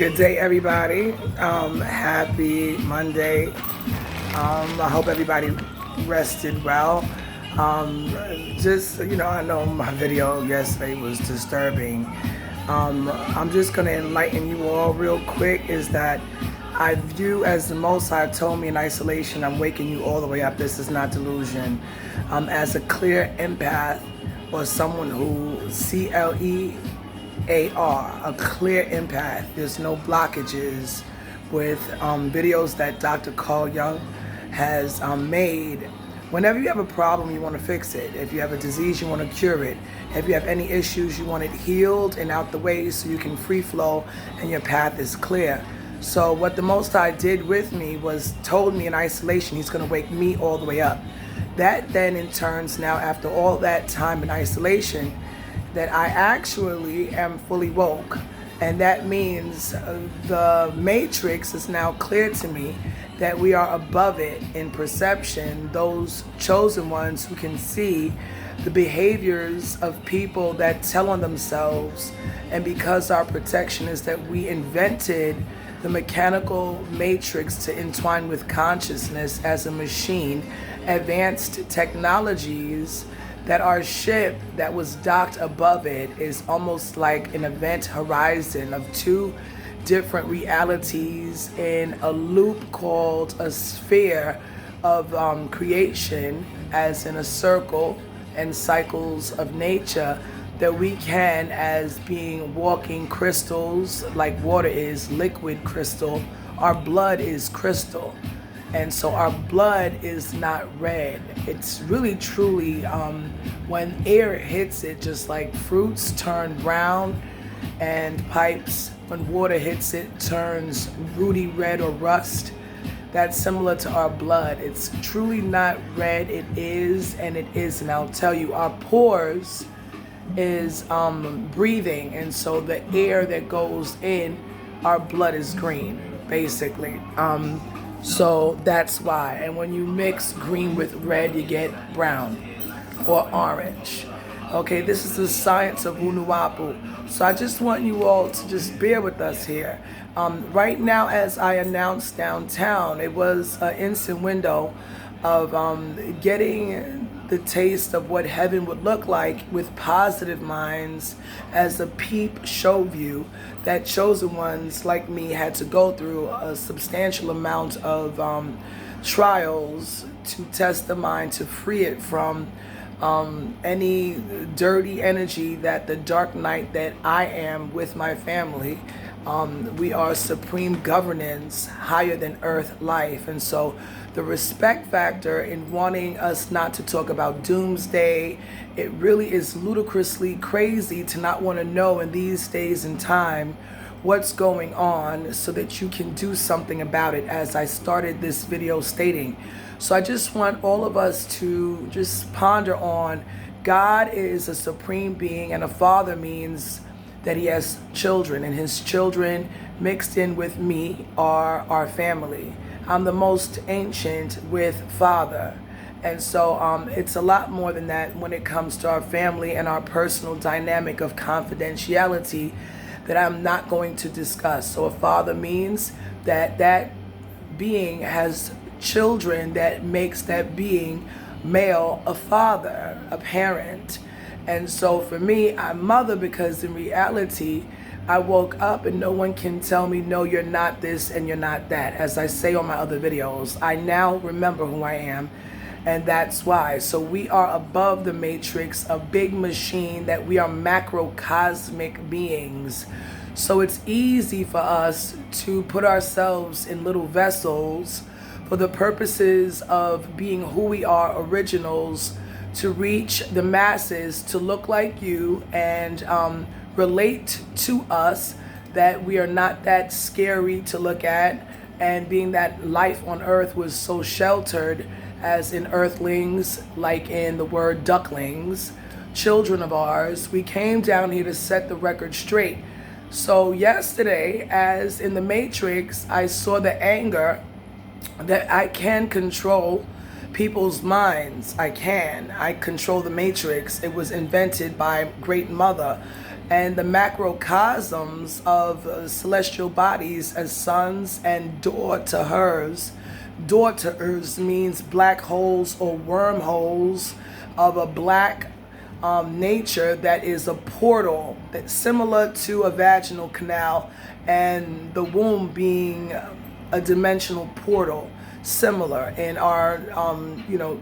Good day, everybody. Happy Monday. I hope everybody rested well. I know my video yesterday was disturbing. I'm just going to enlighten you all real quick is that I view as the Most High told me in isolation, I'm waking you all the way up. This is not delusion. As a clear empath or someone who a clear empath. There's no blockages with videos that Dr. Carl Jung has made. Whenever you have a problem, you want to fix it. If you have a disease, you want to cure it. If you have any issues, you want it healed and out the way so you can free flow and your path is clear. So what the Most High did with me was told me in isolation, he's going to wake me all the way up. That then in turns now, after all that time in isolation, that I actually am fully woke. And that means the matrix is now clear to me that we are above it in perception, those chosen ones who can see the behaviors of people that tell on themselves. And because our protection is that we invented the mechanical matrix to entwine with consciousness as a machine, advanced technologies, that our ship that was docked above it is almost like an event horizon of two different realities in a loop called a sphere of creation, as in a circle and cycles of nature, that we can, as being walking crystals, like water is liquid crystal, our blood is crystal. And so our blood is not red. It's really truly, when air hits it, just like fruits turn brown and pipes, when water hits it, turns ruddy red or rust. That's similar to our blood. It's truly not red. It is and it is. And I'll tell you, our pores is breathing. And so the air that goes in, our blood is green, basically. So that's why. And when you mix green with red, you get brown or orange. Okay, this is the science of Wunuwapu. So I just want you all to just bear with us here. Right now, as I announced downtown, it was an instant window of getting the taste of what heaven would look like with positive minds as a peep show view that chosen ones like me had to go through a substantial amount of trials to test the mind, to free it from any dirty energy that the dark night that I am with my family. We are supreme governance, higher than earth life. And so the respect factor in wanting us not to talk about doomsday, it really is ludicrously crazy to not want to know in these days and time what's going on so that you can do something about it, as I started this video stating. So I just want all of us to just ponder on God is a supreme being, and a father means that he has children, and his children mixed in with me are our family. I'm the most ancient with father. And so it's a lot more than that when it comes to our family and our personal dynamic of confidentiality that I'm not going to discuss. So a father means that that being has children that makes that being male a father, a parent. And so for me, I'm mother because in reality, I woke up and no one can tell me, no, you're not this and you're not that. As I say on my other videos, I now remember who I am, and that's why. So we are above the matrix, a big machine, that we are macrocosmic beings. So it's easy for us to put ourselves in little vessels for the purposes of being who we are, originals, to reach the masses, to look like you and relate to us, that we are not that scary to look at. And being that life on earth was so sheltered, as in earthlings, like in the word ducklings, children of ours, we came down here to set the record straight. So yesterday, as in the Matrix, I saw the anger that I can control people's minds. I control the matrix. It was invented by Great Mother, and the macrocosms of celestial bodies as suns and daughters. Daughters means black holes or wormholes of a black nature that is a portal that's similar to a vaginal canal, and the womb being a dimensional portal similar in our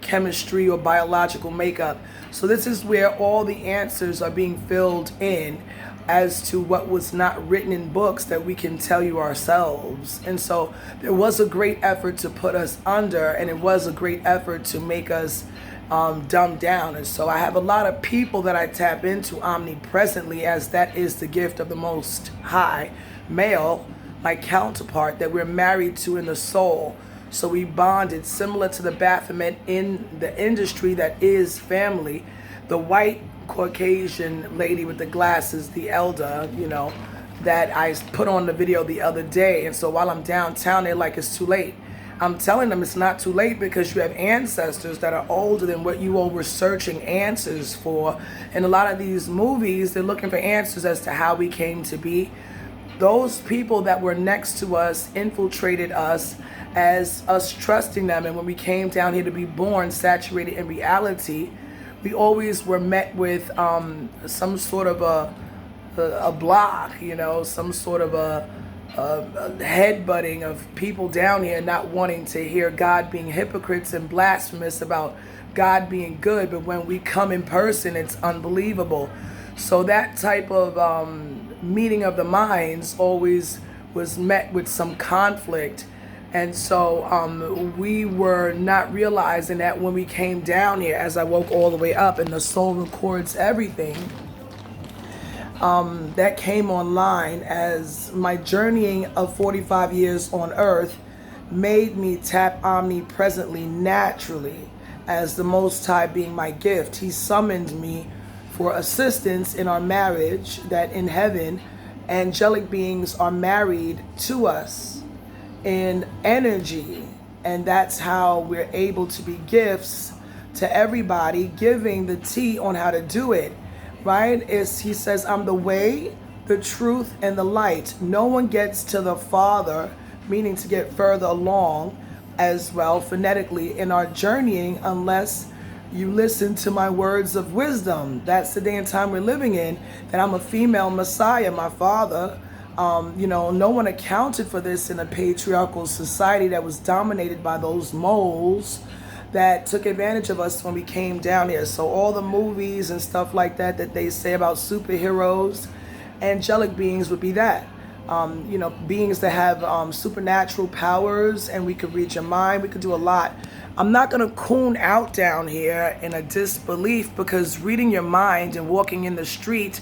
chemistry or biological makeup. So this is where all the answers are being filled in as to what was not written in books that we can tell you ourselves. And so there was a great effort to put us under, and it was a great effort to make us dumbed down. And so I have a lot of people that I tap into omnipresently, as that is the gift of the Most High, male, my counterpart, that we're married to in the soul. So we bonded similar to the Baphomet in the industry that is family. The white Caucasian lady with the glasses, the elder, that I put on the video the other day. And so while I'm downtown, they're like, it's too late. I'm telling them it's not too late, because you have ancestors that are older than what you all were searching answers for. In a lot of these movies, they're looking for answers as to how we came to be. Those people that were next to us infiltrated us as us trusting them. And when we came down here to be born, saturated in reality, we always were met with some sort of a block, some sort of a headbutting of people down here not wanting to hear God being hypocrites and blasphemous about God being good. But when we come in person, it's unbelievable. So that type of meeting of the minds always was met with some conflict. And so we were not realizing that when we came down here, as I woke all the way up, and the soul records everything, that came online as my journeying of 45 years on earth made me tap omnipresently naturally, as the Most High being my gift. He summoned me for assistance in our marriage, that in heaven, angelic beings are married to us in energy, and that's how we're able to be gifts to everybody, giving the tea on how to do it, right? He says, I'm the way, the truth, and the light. No one gets to the Father, meaning to get further along as well phonetically in our journeying, unless you listen to my words of wisdom. That's the day and time we're living in, that I'm a female Messiah. My father, no one accounted for this in a patriarchal society that was dominated by those moles that took advantage of us when we came down here. So all the movies and stuff like that they say about superheroes, angelic beings would be that. Beings that have supernatural powers, and we could read your mind. We could do a lot. I'm not going to coon out down here in a disbelief, because reading your mind and walking in the street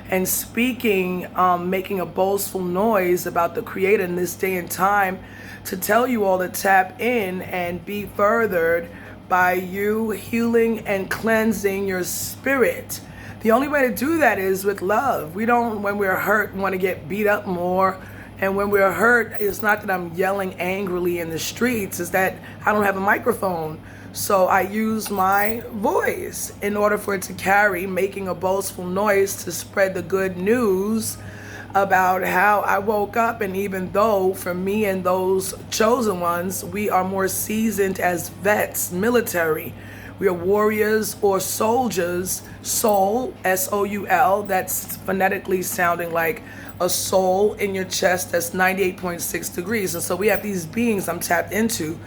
and speaking, making a boastful noise about the Creator in this day and time, to tell you all to tap in and be furthered by you healing and cleansing your spirit. The only way to do that is with love. We don't, when we're hurt, want to get beat up more. And when we're hurt, it's not that I'm yelling angrily in the streets, it's that I don't have a microphone. So I use my voice in order for it to carry, making a boastful noise to spread the good news about how I woke up. And even though for me and those chosen ones, we are more seasoned as vets, military, we are warriors or soldiers, soul, S-O-U-L, that's phonetically sounding like a soul in your chest that's 98.6 degrees. And so we have these beings I'm tapped into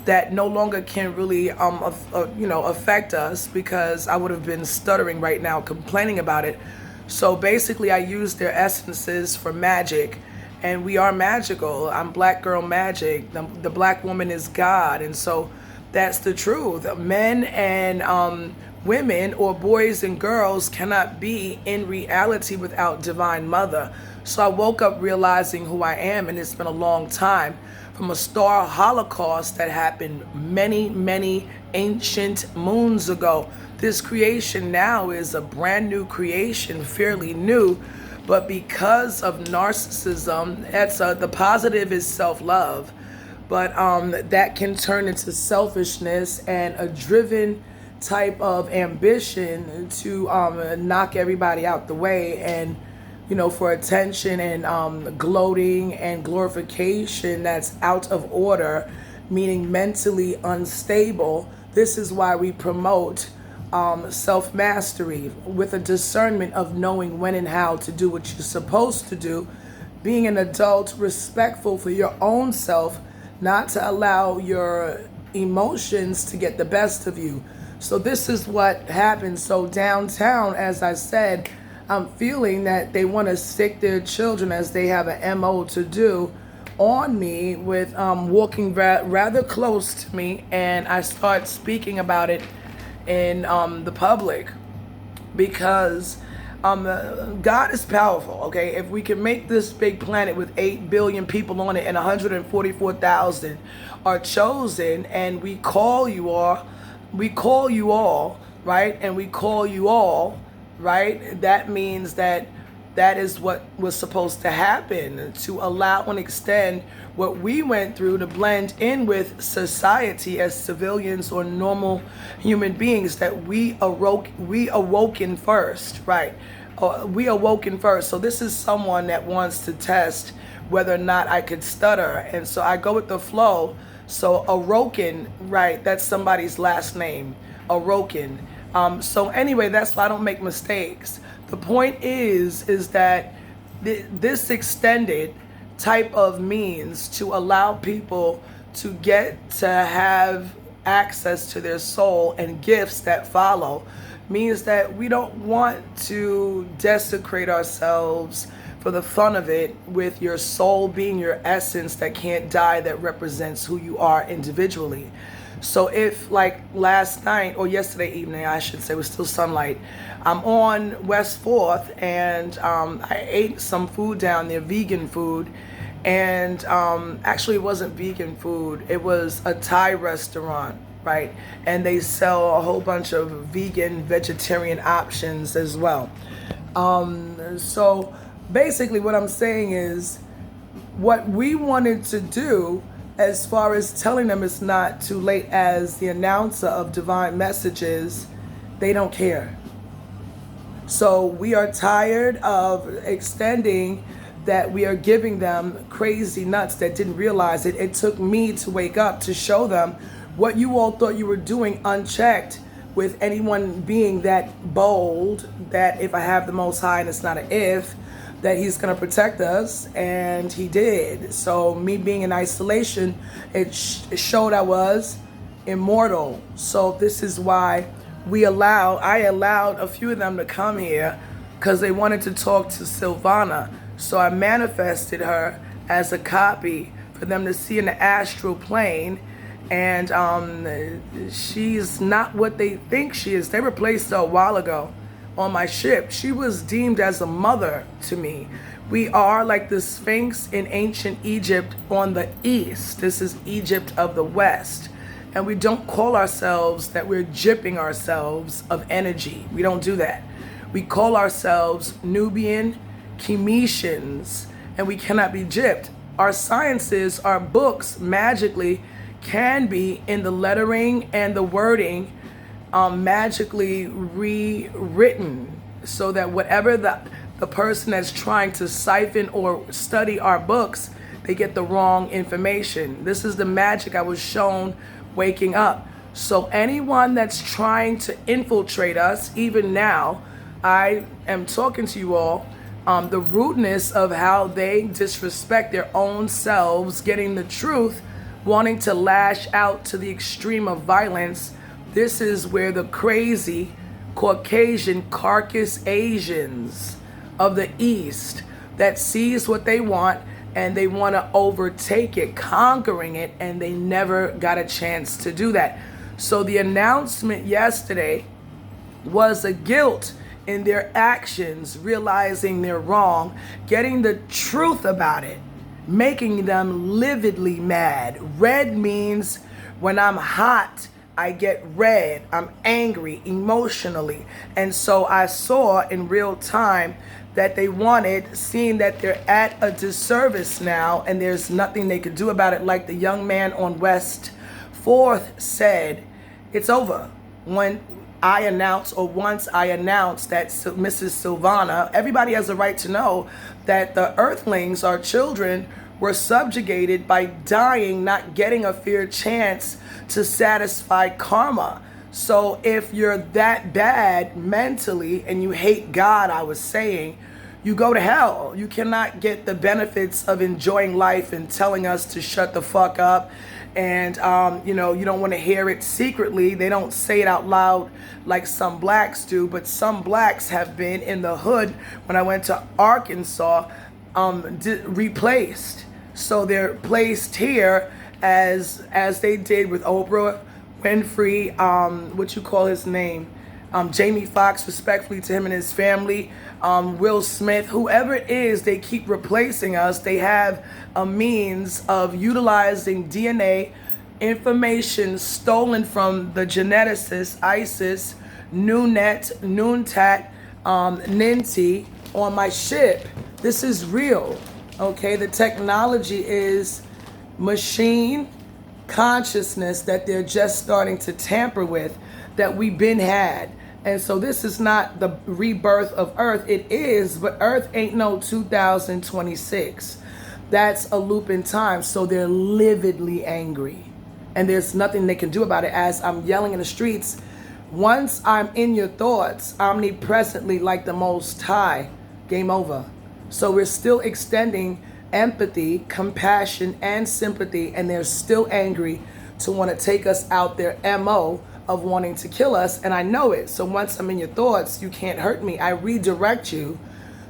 that no longer can really affect us, because I would have been stuttering right now complaining about it. So basically I use their essences for magic, and we are magical. I'm black girl magic. The black woman is God. And so that's the truth. Men and women, or boys and girls, cannot be in reality without Divine Mother. So I woke up realizing who I am, and it's been a long time. From a star holocaust that happened many, many ancient moons ago. This creation now is a brand new creation, fairly new, but because of narcissism, the positive is self-love, but that can turn into selfishness and a driven type of ambition to knock everybody out the way, and for attention and gloating and glorification that's out of order, meaning mentally unstable. This is why we promote self-mastery with a discernment of knowing when and how to do what you're supposed to do, being an adult, respectful for your own self, not to allow your emotions to get the best of you. So this is what happens. So downtown, as I said, I'm feeling that they want to stick their children, as they have an MO to do, on me with walking rather close to me, and I start speaking about it in the public, because God is powerful, okay? If we can make this big planet with 8 billion people on it and 144,000 are chosen, and we call you all, right? And we call you all, right? That means that is what was supposed to happen, to allow and extend what we went through to blend in with society as civilians or normal human beings, that we awoken first, right? We awoken first. So this is someone that wants to test whether or not I could stutter. And so I go with the flow. So Aroken, right? That's somebody's last name, Aroken. So anyway, that's why I don't make mistakes. The point is that this extended type of means to allow people to get to have access to their soul and gifts that follow means that we don't want to desecrate ourselves for the fun of it, with your soul being your essence that can't die, that represents who you are individually. So if, like last night, or yesterday evening I should say, it was still sunlight, I'm on West 4th, and I ate some food down there, vegan food, and actually it wasn't vegan food, it was a Thai restaurant, right? And they sell a whole bunch of vegan, vegetarian options as well. So basically what I'm saying is, what we wanted to do, as far as telling them it's not too late, as the announcer of divine messages, they don't care. So we are tired of extending that we are giving them crazy nuts that didn't realize it. It took me to wake up to show them what you all thought you were doing unchecked, with anyone being that bold, that if I have the Most High, and it's not an if, that he's going to protect us, and he did. So me being in isolation, it showed I was immortal. So this is why I allowed a few of them to come here, because they wanted to talk to Silvana. So I manifested her as a copy for them to see in the astral plane, and she's not what they think she is. They replaced her a while ago on my ship. She was deemed as a mother to me. We are like the Sphinx in ancient Egypt on the east. This is Egypt of the west. And we don't call ourselves that we're gypping ourselves of energy. We don't do that. We call ourselves Nubian Chemetians, and we cannot be gypped. Our sciences, our books magically can be in the lettering and the wording magically rewritten, so that whatever the person that's trying to siphon or study our books, they get the wrong information. This is the magic I was shown waking up. So anyone that's trying to infiltrate us, even now, I am talking to you all, the rudeness of how they disrespect their own selves, getting the truth, wanting to lash out to the extreme of violence. This is where the crazy Caucasian carcass Asians of the East that sees what they want, and they want to overtake it, conquering it, and they never got a chance to do that. So the announcement yesterday was a guilt in their actions, realizing they're wrong, getting the truth about it, making them lividly mad. Red means when I'm hot, I get red. I'm angry emotionally. And so I saw in real time that they wanted, seeing that they're at a disservice now and there's nothing they could do about it. Like the young man on West 4th said, it's over. when I announce, or once I announce that Mrs. Silvana, everybody has a right to know that the earthlings, our children, were subjugated by dying, not getting a fair chance to satisfy karma. So if you're that bad mentally and you hate God, I was saying, you go to hell. You cannot get the benefits of enjoying life and telling us to shut the fuck up. And, you don't want to hear it secretly. They don't say it out loud like some blacks do, but some blacks have been in the hood when I went to Arkansas, replaced. So they're placed here as they did with Oprah Winfrey, what you call his name? Jamie Foxx, respectfully to him and his family, Will Smith, whoever it is, they keep replacing us. They have a means of utilizing DNA information stolen from the geneticists, ISIS, Noontat, Ninti on my ship. This is real, okay? The technology is machine consciousness that they're just starting to tamper with, that we've been had. And so this is not the rebirth of Earth. It is, but Earth ain't no 2026. That's a loop in time. So they're lividly angry. And there's nothing they can do about it. As I'm yelling in the streets, once I'm in your thoughts, omnipresently like the Most High, game over. So we're still extending empathy, compassion, and sympathy, and they're still angry to want to take us out their MO of wanting to kill us, and I know it. So once I'm in your thoughts, you can't hurt me. I redirect you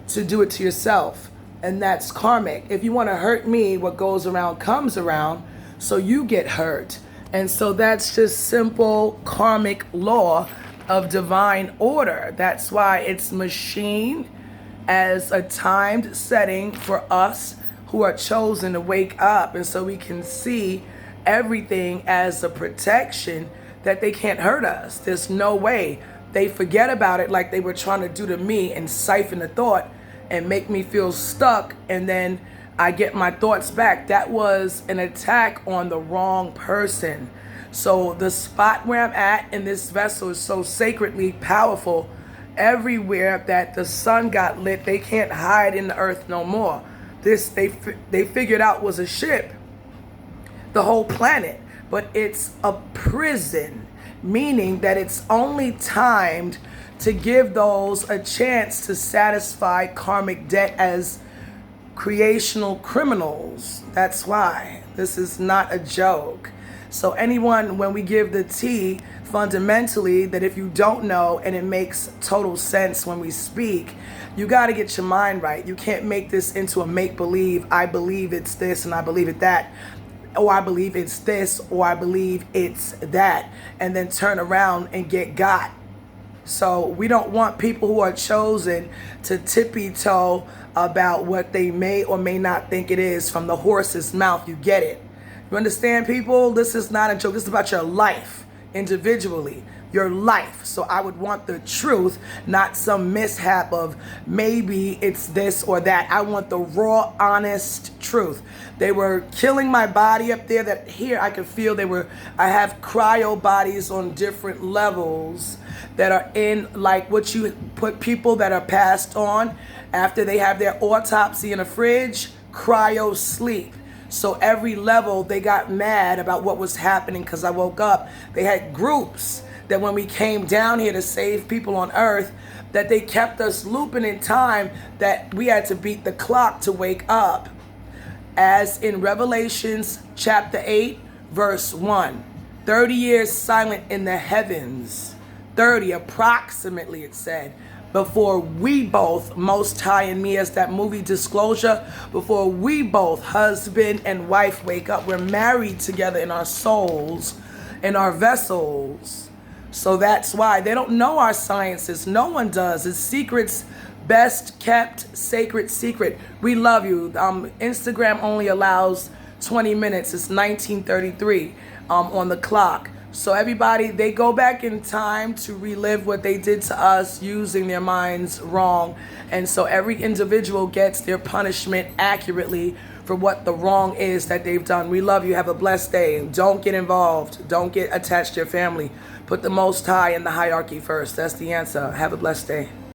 to do it to yourself, and that's karmic. If you want to hurt me, what goes around comes around, so you get hurt. And so that's just simple karmic law of divine order. That's why it's machine as a timed setting for us who are chosen to wake up, and so we can see everything as a protection that they can't hurt us. There's no way. They forget about it like they were trying to do to me and siphon the thought and make me feel stuck, and then I get my thoughts back. That was an attack on the wrong person. So the spot where I'm at in this vessel is so sacredly powerful. Everywhere that the sun got lit, they can't hide in the earth no more. This they figured out was a ship, the whole planet. But it's a prison, meaning that it's only timed to give those a chance to satisfy karmic debt as creational criminals. That's why this is not a joke. So anyone, when we give the tea, fundamentally, that if you don't know, and it makes total sense when we speak, you got to get your mind right. You can't make this into a make-believe. I believe it's this and I believe it that. Or I believe it's this, or I believe it's that, and then turn around and get got. So we don't want people who are chosen to tippy-toe about what they may or may not think it is from the horse's mouth. You get it? You understand, people? This is not a joke. This is about your life individually. Your life. So I would want the truth, not some mishap of maybe it's this or that. I want the raw, honest truth. They were killing my body up there, that here I could feel I have cryo bodies on different levels that are in, like what you put people that are passed on after they have their autopsy in a fridge, cryo sleep. So every level they got mad about what was happening because I woke up. They had groups that when we came down here to save people on earth, that they kept us looping in time, that we had to beat the clock to wake up. As in Revelations chapter 8, verse 1, 30 years silent in the heavens, 30 approximately it said, before we both, Most High and me, as that movie Disclosure, before we both, husband and wife, wake up. We're married together in our souls, in our vessels. So that's why they don't know our sciences. No one does. It's secrets, best kept, sacred secret. We love you. Instagram only allows 20 minutes. It's 1933 on the clock. So everybody, they go back in time to relive what they did to us using their minds wrong. And so every individual gets their punishment accurately for what the wrong is that they've done. We love you. Have a blessed day. Don't get involved. Don't get attached to your family. Put the Most High in the hierarchy first. That's the answer. Have a blessed day.